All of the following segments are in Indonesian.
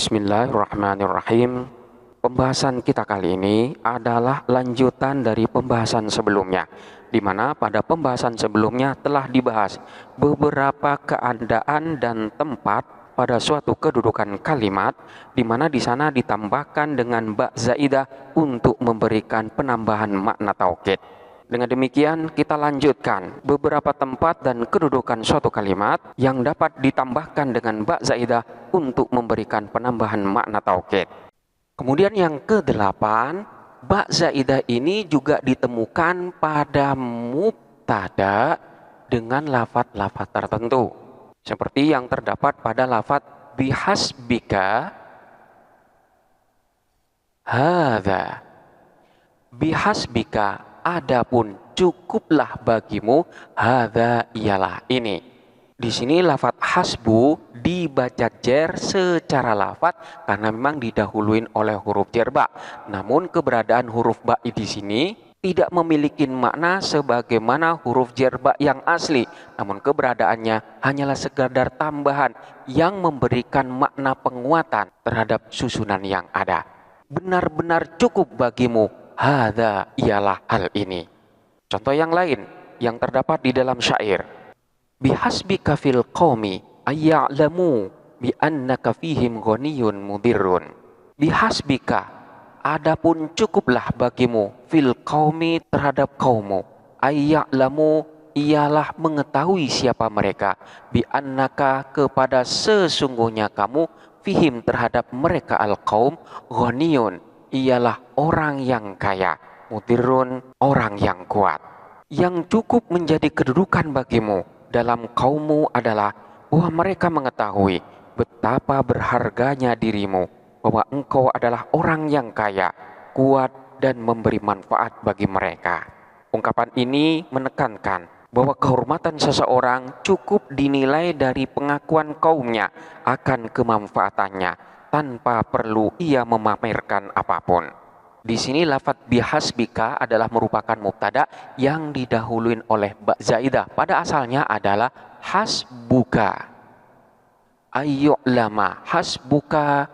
Bismillahirrahmanirrahim. Pembahasan kita kali ini adalah lanjutan dari pembahasan sebelumnya, di mana pada pembahasan sebelumnya telah dibahas beberapa keadaan dan tempat pada suatu kedudukan kalimat, di mana di sana ditambahkan dengan ba zaidah untuk memberikan penambahan makna taukid. Dengan demikian kita lanjutkan beberapa tempat dan kedudukan suatu kalimat yang dapat ditambahkan dengan ba zaidah untuk memberikan penambahan makna taukid. Kemudian yang kedelapan, ba zaidah ini juga ditemukan pada mubtada dengan lafadz-lafadz tertentu. Seperti yang terdapat pada lafadz bihasbika hadza. Bihasbika, adapun cukuplah bagimu, hadza ialah ini. Di sini lafadz hasbu dibaca jer secara lafadz karena memang didahuluin oleh huruf jer ba. Namun keberadaan huruf ba di sini tidak memiliki makna sebagaimana huruf jer ba yang asli. Namun keberadaannya hanyalah sekadar tambahan yang memberikan makna penguatan terhadap susunan yang ada. Benar-benar cukup bagimu, hadza ialah hal ini. Contoh yang lain yang terdapat di dalam syair. Bihasbika fil qaumi ayya'lamu bi annaka fihim ghaniyun mudirrun. Bihasbika, adapun cukuplah bagimu, fil qaumi terhadap kaummu, ayya'lamu ialah mengetahui siapa mereka, bi annaka kepada sesungguhnya kamu, fihim terhadap mereka al-qaum, ghaniyun ialah orang yang kaya, mudirrun orang yang kuat. Yang cukup menjadi kedudukan bagimu dalam kaummu adalah bahwa mereka mengetahui betapa berharganya dirimu, bahwa engkau adalah orang yang kaya, kuat, dan memberi manfaat bagi mereka. Ungkapan ini menekankan bahwa kehormatan seseorang cukup dinilai dari pengakuan kaumnya akan kemanfaatannya tanpa perlu ia memamerkan apapun. Di sini lafadz bihasbika adalah merupakan mubtada yang didahuluin oleh ba zaidah. Pada asalnya adalah hasbuka ayyu'lama, hasbuka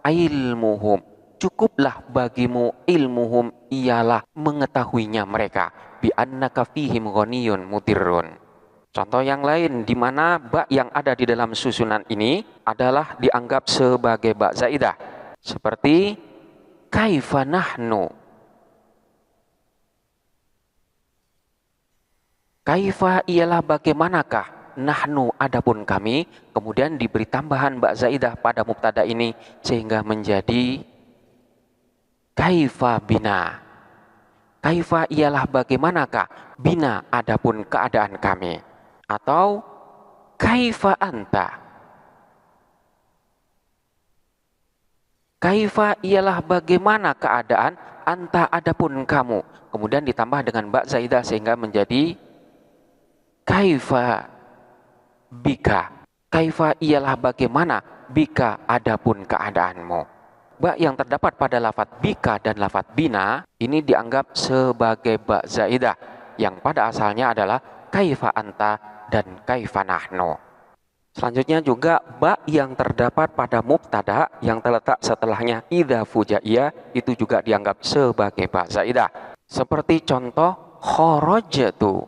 ilmuhum, cukuplah bagimu ilmuhum ialah mengetahuinya mereka, bi annaka fihim ghaniyun mudirrun. Contoh yang lain di mana ba yang ada di dalam susunan ini adalah dianggap sebagai ba zaidah, seperti kaifa nahnu. Kaifa ialah bagaimanakah, nahnu adapun kami, kemudian diberi tambahan ba zaidah pada mubtada ini sehingga menjadi kaifa bina. Kaifa ialah bagaimanakah, bina adapun keadaan kami. Atau kaifa anta. Kaifa ialah bagaimana keadaan, anta adapun kamu. Kemudian ditambah dengan ba zaidah sehingga menjadi kaifa bika. Kaifa ialah bagaimana, bika adapun keadaanmu. Ba yang terdapat pada lafadz bika dan lafadz bina ini dianggap sebagai ba zaidah yang pada asalnya adalah kaifa anta dan kaifa nahnu. Selanjutnya juga ba yang terdapat pada mubtada yang terletak setelahnya idza fujaiyah itu juga dianggap sebagai ba zaidah. Seperti contoh kharajtu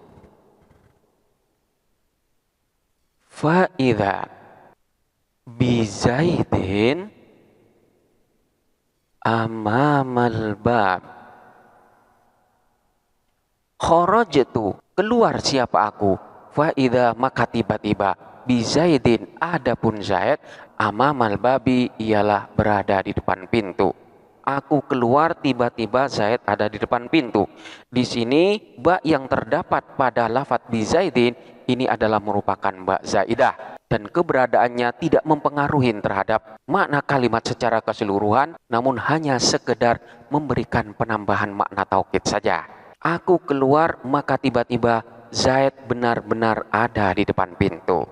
fa idza bi zaidin amamal bab. Kharajtu, keluar siapa aku, fa idza maka tiba-tiba bi zaidin adapun zaid amamal babi ialah berada di depan pintu. Aku keluar tiba-tiba zaid ada di depan pintu. Di sini ba yang terdapat pada lafadz bi zaidin ini adalah merupakan ba zaidah dan keberadaannya tidak mempengaruhi terhadap makna kalimat secara keseluruhan, namun hanya sekedar memberikan penambahan makna taukid saja. Aku keluar maka tiba-tiba zaid benar-benar ada di depan pintu.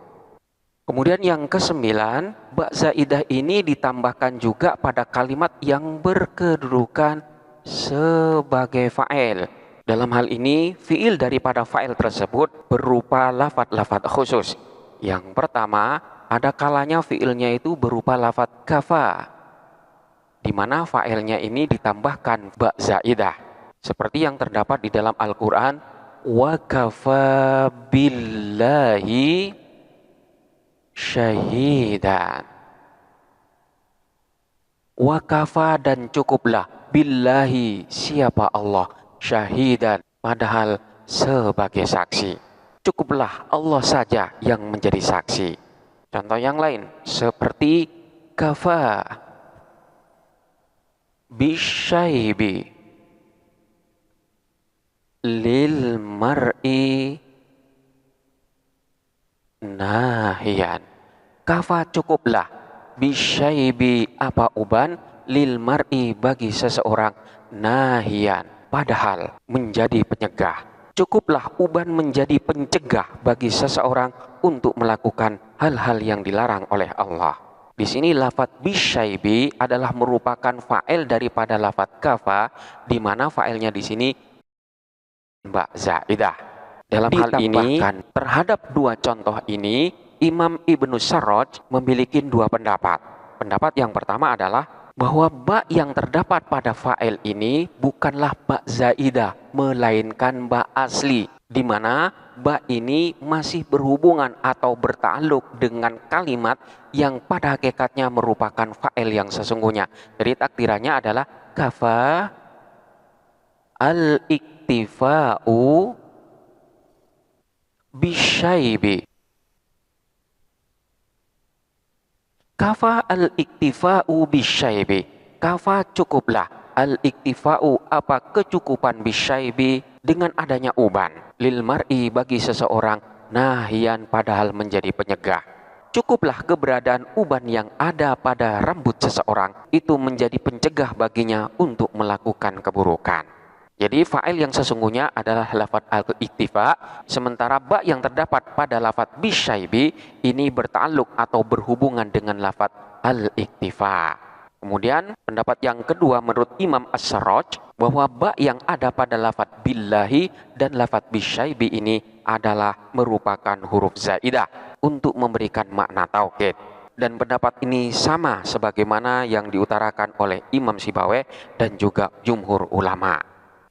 Kemudian yang kesembilan, ba zaidah ini ditambahkan juga pada kalimat yang berkedudukan sebagai fa'il. Dalam hal ini, fi'il daripada fa'il tersebut berupa lafadz-lafadz khusus. Yang pertama, ada kalanya fiilnya itu berupa lafadz kafa, di mana fa'ilnya ini ditambahkan ba zaidah. Seperti yang terdapat di dalam Al-Quran, wa kafa billahi syahidan. Wa kafa dan cukuplah, billahi siapa Allah, syahidan padahal sebagai saksi. Cukuplah Allah saja yang menjadi saksi. Contoh yang lain seperti kafa bisyaibi lil mar'i nahiyan. Kafa cukuplah, bisyaibi apa uban, lil mar'i bagi seseorang, nahiyan padahal menjadi penyegah. Cukuplah uban menjadi pencegah bagi seseorang untuk melakukan hal-hal yang dilarang oleh Allah. Di sini lafadz bisyaibi adalah merupakan fa'il daripada lafadz kafa, di mana fa'ilnya di sini ba zaidah. Dalam hal ini, terhadap dua contoh ini, Imam Ibnu Sarraj memiliki dua pendapat. Pendapat yang pertama adalah bahwa ba yang terdapat pada fa'il ini bukanlah ba zaidah, melainkan ba asli, di mana ba ini masih berhubungan atau bertakluk dengan kalimat yang pada hakikatnya merupakan fa'il yang sesungguhnya. Jadi takdirannya adalah kafa al-iktifa'u bisyaibi. Kafa al-iktifa'u bisyaibi. Kafa cukuplah, al-iktifa'u apa kecukupan, bisyaibi dengan adanya uban, lil mar'i bagi seseorang, nahiyan padahal menjadi penyegah. Cukuplah keberadaan uban yang ada pada rambut seseorang itu menjadi pencegah baginya untuk melakukan keburukan. Jadi fa'il yang sesungguhnya adalah lafadz al-iktifa, sementara ba yang terdapat pada lafadz bisyaibi ini bertakluk atau berhubungan dengan lafadz al-iktifa. Kemudian pendapat yang kedua menurut Imam As-Sarraj, bahwa ba yang ada pada lafadz billahi dan lafadz bisyaibi ini adalah merupakan huruf zaidah untuk memberikan makna taukid. Dan pendapat ini sama sebagaimana yang diutarakan oleh Imam Sibawayh dan juga jumhur ulama.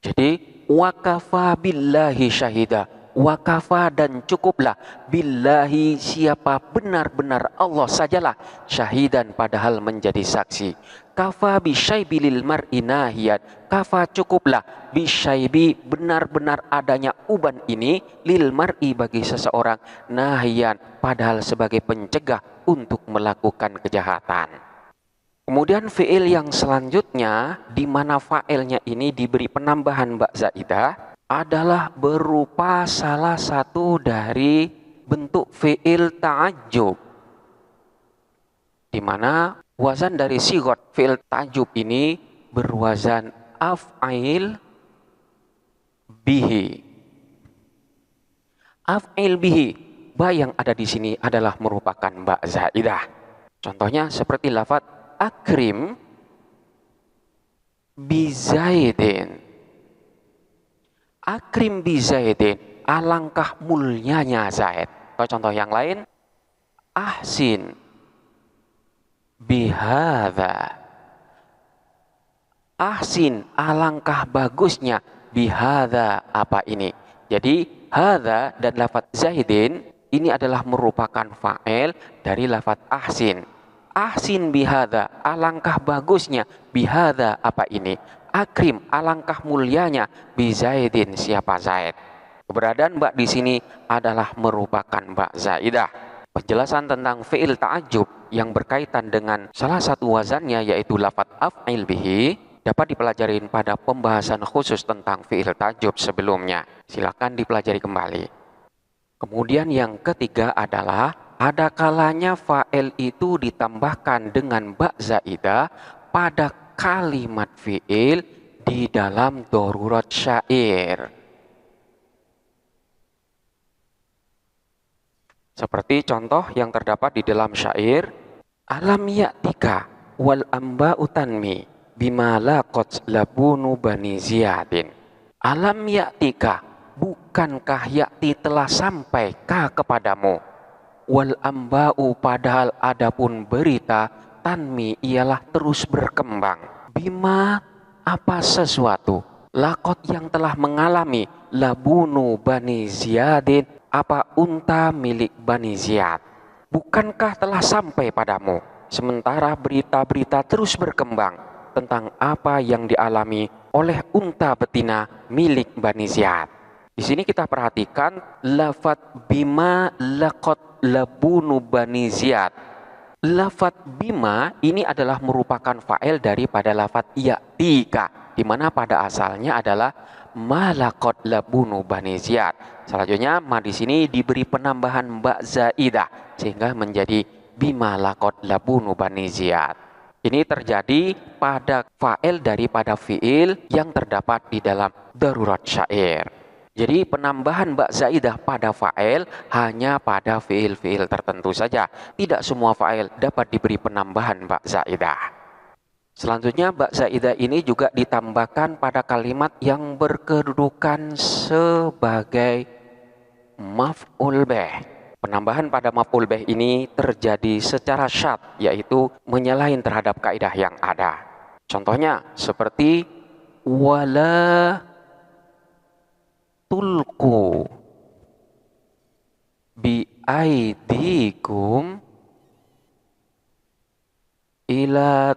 Jadi wakafa billahi syahida, wakafa dan cukuplah, billahi siapa benar-benar Allah sajalah, syahidan padahal menjadi saksi. Kafa bisyaibi lil mar'i nahiyan, kafa cukuplah, bisyaibi benar-benar adanya uban ini, lil mar'i bagi seseorang, nahiyan padahal sebagai pencegah untuk melakukan kejahatan. Kemudian fi'il yang selanjutnya, di mana fa'ilnya ini diberi penambahan ba zaidah, adalah berupa salah satu dari bentuk fi'il ta'ajjub, di mana wazan dari sigot fi'il ta'ajjub ini berwazan af'il bihi. Af'il bihi, ba yang ada di sini adalah merupakan ba zaidah. Contohnya seperti lafadz akrim bizaidin. Akrim bizaidin, alangkah mulianya Zaid. Atau contoh yang lain, ahsin bihadza. Ahsin, alangkah bagusnya, bihadza apa ini. Jadi hadza dan lafadz zaidin ini adalah merupakan fa'il dari lafadz ahsin. Ahsin bihadza, alangkah bagusnya, bihadza apa ini. Akrim, alangkah mulianya, bizaidin siapa Zaid. Keberadaan ba di sini adalah merupakan ba zaidah. Penjelasan tentang fi'il ta'ajjub yang berkaitan dengan salah satu wazannya yaitu lafadz af'il bihi dapat dipelajari pada pembahasan khusus tentang fi'il ta'ajjub sebelumnya. Silakan dipelajari kembali. Kemudian yang ketiga adalah ada kalanya fa'il itu ditambahkan dengan ba zaidah pada kalimat fi'il di dalam darurat syair. Seperti contoh yang terdapat di dalam syair, alam ya'tika wal amba'u tanmi bima laqad labunu bani ziyadin. Alam ya'tika, bukankah ya'ti telah sampai kepadamu, wal amba'u padahal adapun berita tanmi ialah terus berkembang. Bima apa sesuatu lakot yang telah mengalami labunu Bani Ziyadin apa unta milik Bani Ziyad. Bukankah telah sampai padamu sementara berita-berita terus berkembang tentang apa yang dialami oleh unta betina milik Bani Ziyad. Di sini kita perhatikan lafat bima laqad labunu Bani Ziyad. Lafat bima ini adalah merupakan fa'il daripada lafat ya'tika, di mana pada asalnya adalah ma laqad labunu Bani Ziyad. Selanjutnya ma di sini diberi penambahan ba zaidah sehingga menjadi bima laqad labunu Bani Ziyad. Ini terjadi pada fa'il daripada fi'il yang terdapat di dalam darurat syair. Jadi penambahan ba zaidah pada fa'il hanya pada fi'il-fi'il tertentu saja. Tidak semua fa'il dapat diberi penambahan ba zaidah. Selanjutnya ba zaidah ini juga ditambahkan pada kalimat yang berkedudukan sebagai maf'ul bih. Penambahan pada maf'ul bih ini terjadi secara syad, yaitu menyalahin terhadap kaidah yang ada. Contohnya seperti wala tulku bi aidikum ila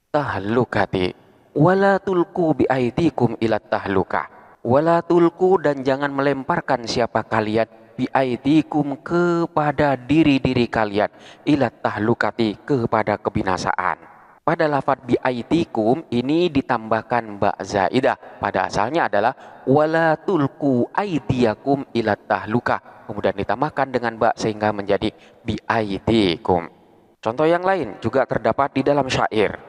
tahlukati. Wala tulku bi aidikum ila tahlukah. Wala tulku dan jangan melemparkan siapa kalian bi aidikum kepada diri-diri kalian ila tahlukati kepada kebinasaan. Pada lafadz bi aidikum ini ditambahkan ba zaidah. Pada asalnya adalah wala tulku aidiyakum ila tahlukah. Kemudian ditambahkan dengan ba sehingga menjadi bi aidikum. Contoh yang lain juga terdapat di dalam syair.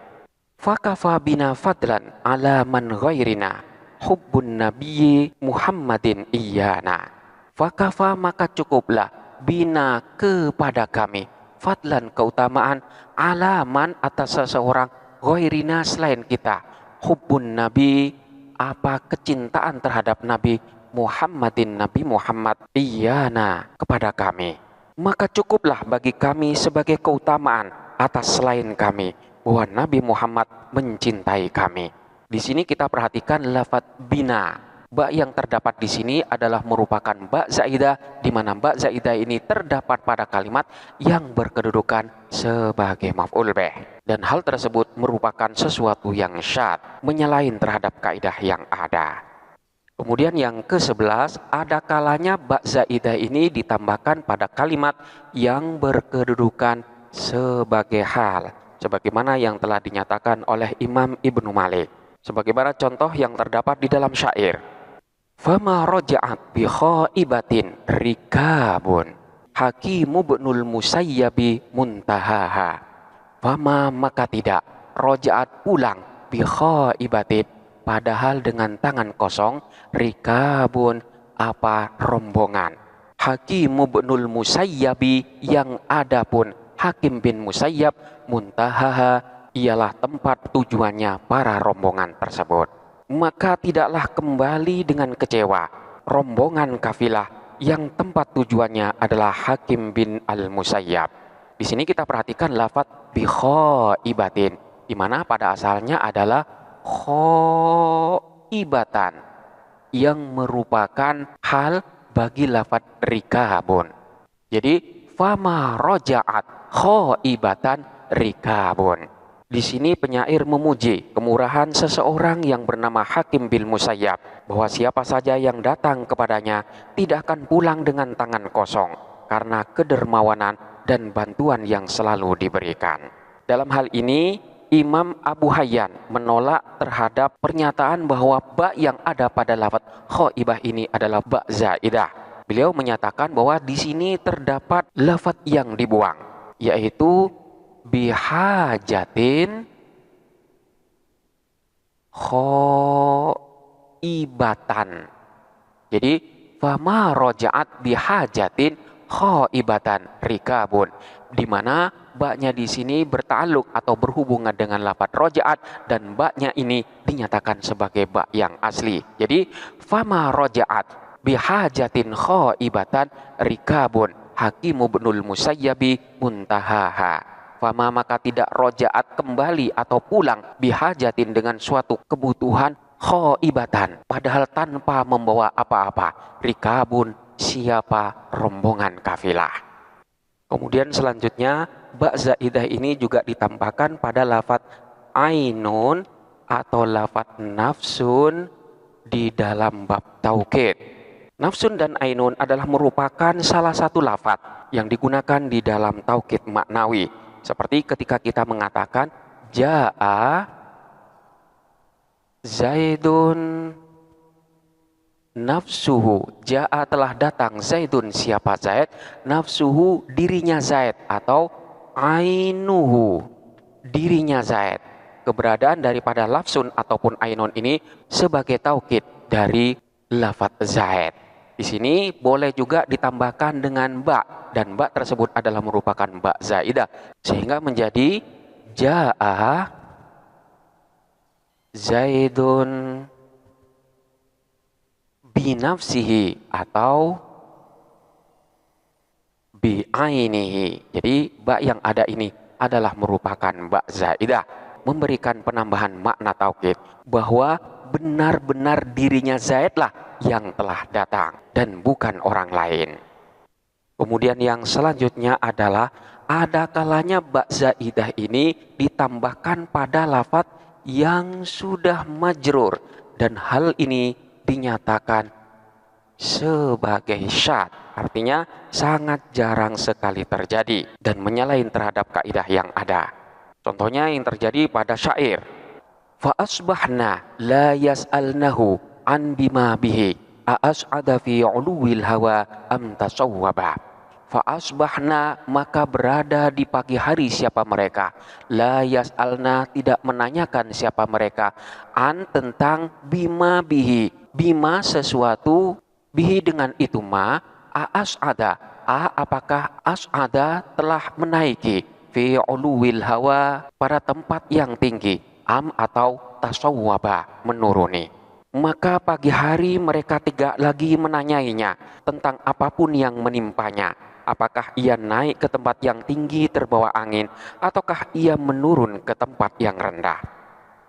Fakafa bina fadlan ala man ghairina hubbun nabiyyi Muhammadin iyana. Fakafa maka cukuplah bina kepada kami fadlan keutamaan alaman atas seseorang ghairina selain kita hubbun nabi apa kecintaan terhadap Nabi Muhammadin Nabi Muhammad iyana kepada kami. Maka cukuplah bagi kami sebagai keutamaan atas selain kami bahwa Nabi Muhammad mencintai kami. Di sini kita perhatikan lafadz bina. Ba yang terdapat di sini adalah merupakan ba zaidah, di mana ba zaidah ini terdapat pada kalimat yang berkedudukan sebagai maf'ul bih. Dan hal tersebut merupakan sesuatu yang syad, menyalahin terhadap kaidah yang ada. Kemudian yang ke-11, ada kalanya ba zaidah ini ditambahkan pada kalimat yang berkedudukan sebagai hal, sebagaimana yang telah dinyatakan oleh Imam Ibnu Malik. Sebagaimana contoh yang terdapat di dalam syair. Fama roja'at bi khaibatin rikabun hakimu bnul musayyabi muntahaha. Fama maka tidak roja'at pulang bi khaibatin padahal dengan tangan kosong rikabun apa rombongan. Hakimu bnul musayyabi yang ada pun Hakim bin Musayyab muntahaha ialah tempat tujuannya para rombongan tersebut. Maka tidaklah kembali dengan kecewa rombongan kafilah yang tempat tujuannya adalah Hakim bin Al-Musayyab. Di sini kita perhatikan lafadz bi khaibatin, di mana pada asalnya adalah khaibatan yang merupakan hal bagi lafadz rikabun. Jadi fama roja'at khaibatan rikabun. Di sini penyair memuji kemurahan seseorang yang bernama Hakim bin Musayyab, bahwa siapa saja yang datang kepadanya tidak akan pulang dengan tangan kosong karena kedermawanan dan bantuan yang selalu diberikan. Dalam hal ini Imam Abu Hayyan menolak terhadap pernyataan bahwa ba yang ada pada lafadz khaibah ini adalah ba zaidah. Beliau menyatakan bahwa di sini terdapat lafadz yang dibuang, yaitu bihajatin khaibatan. Jadi fama roja'at bihajatin khaibatan rikabun, di mana baknya di sini bertaluk atau berhubungan dengan lafadz roja'at, dan baknya ini dinyatakan sebagai bak yang asli. Jadi fama roja'at bihajatin khaibatan rikabun hakimu ibnul musayyabi muntahaha. Fama maka tidak rojaat kembali atau pulang bihajatin dengan suatu kebutuhan khaibatan padahal tanpa membawa apa-apa, rikabun siapa rombongan kafilah. Kemudian selanjutnya ba zaidah ini juga ditambahkan pada lafadz ainun atau lafadz nafsun di dalam bab taukid. Nafsun dan ainun adalah merupakan salah satu lafadz yang digunakan di dalam taukid maknawi. Seperti ketika kita mengatakan Ja'a Zaidun nafsuhu. Ja'a telah datang Zaidun siapa Zaid, nafsuhu dirinya Zaid atau ainuhu dirinya Zaid. Keberadaan daripada lafsun ataupun ainun ini sebagai taukid dari lafadz Zaid. Di sini boleh juga ditambahkan dengan ba, dan ba tersebut adalah merupakan ba zaidah sehingga menjadi Ja'a Zaidun binafsihi atau bi'ainihi. Jadi ba yang ada ini adalah merupakan ba zaidah, memberikan penambahan makna taukid bahwa benar-benar dirinya Zaid lah yang telah datang dan bukan orang lain. Kemudian yang selanjutnya adalah ada kalanya ba zaidah ini ditambahkan pada lafadz yang sudah majrur dan hal ini dinyatakan sebagai syadz, artinya sangat jarang sekali terjadi dan menyalahin terhadap kaidah yang ada. Contohnya yang terjadi pada syair fa asbahna la yas'alnahu an bima bihi a'as'ada fi 'uluwil hawa am tasawwaba. Fa asbahna maka berada di pagi hari siapa mereka, la yas'alna tidak menanyakan siapa mereka, an tentang bima bihi, bima sesuatu, bihi dengan itu ma, a'as'ada apakah as'ada telah menaiki, fi 'uluwil hawa pada tempat yang tinggi, am atau tasawwaba menuruni. Maka pagi hari mereka tidak lagi menanyainya tentang apapun yang menimpanya, apakah ia naik ke tempat yang tinggi terbawa angin ataukah ia menurun ke tempat yang rendah.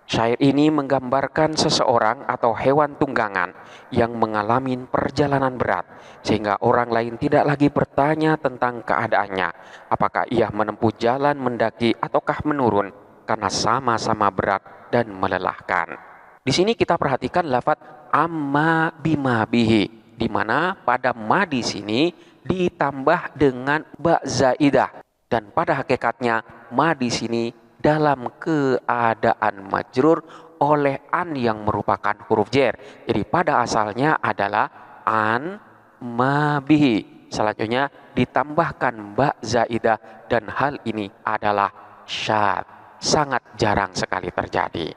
Syair ini menggambarkan seseorang atau hewan tunggangan yang mengalami perjalanan berat sehingga orang lain tidak lagi bertanya tentang keadaannya, apakah ia menempuh jalan mendaki ataukah menurun karena sama-sama berat dan melelahkan. Di sini kita perhatikan lafadz amma bima bihi, di mana pada ma di sini ditambah dengan ba zaidah dan pada hakikatnya ma di sini dalam keadaan majrur oleh an yang merupakan huruf jar. Jadi pada asalnya adalah an ma bihi. Selanjutnya ditambahkan ba zaidah dan hal ini adalah syadz, sangat jarang sekali terjadi.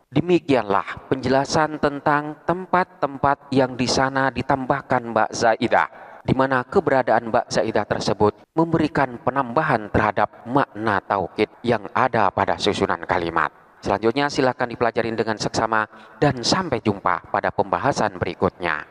Demikianlah penjelasan tentang tempat-tempat yang di sana ditambahkan ba zaidah, di mana keberadaan ba zaidah tersebut memberikan penambahan terhadap makna taukid yang ada pada susunan kalimat. Selanjutnya silakan dipelajari dengan seksama dan sampai jumpa pada pembahasan berikutnya.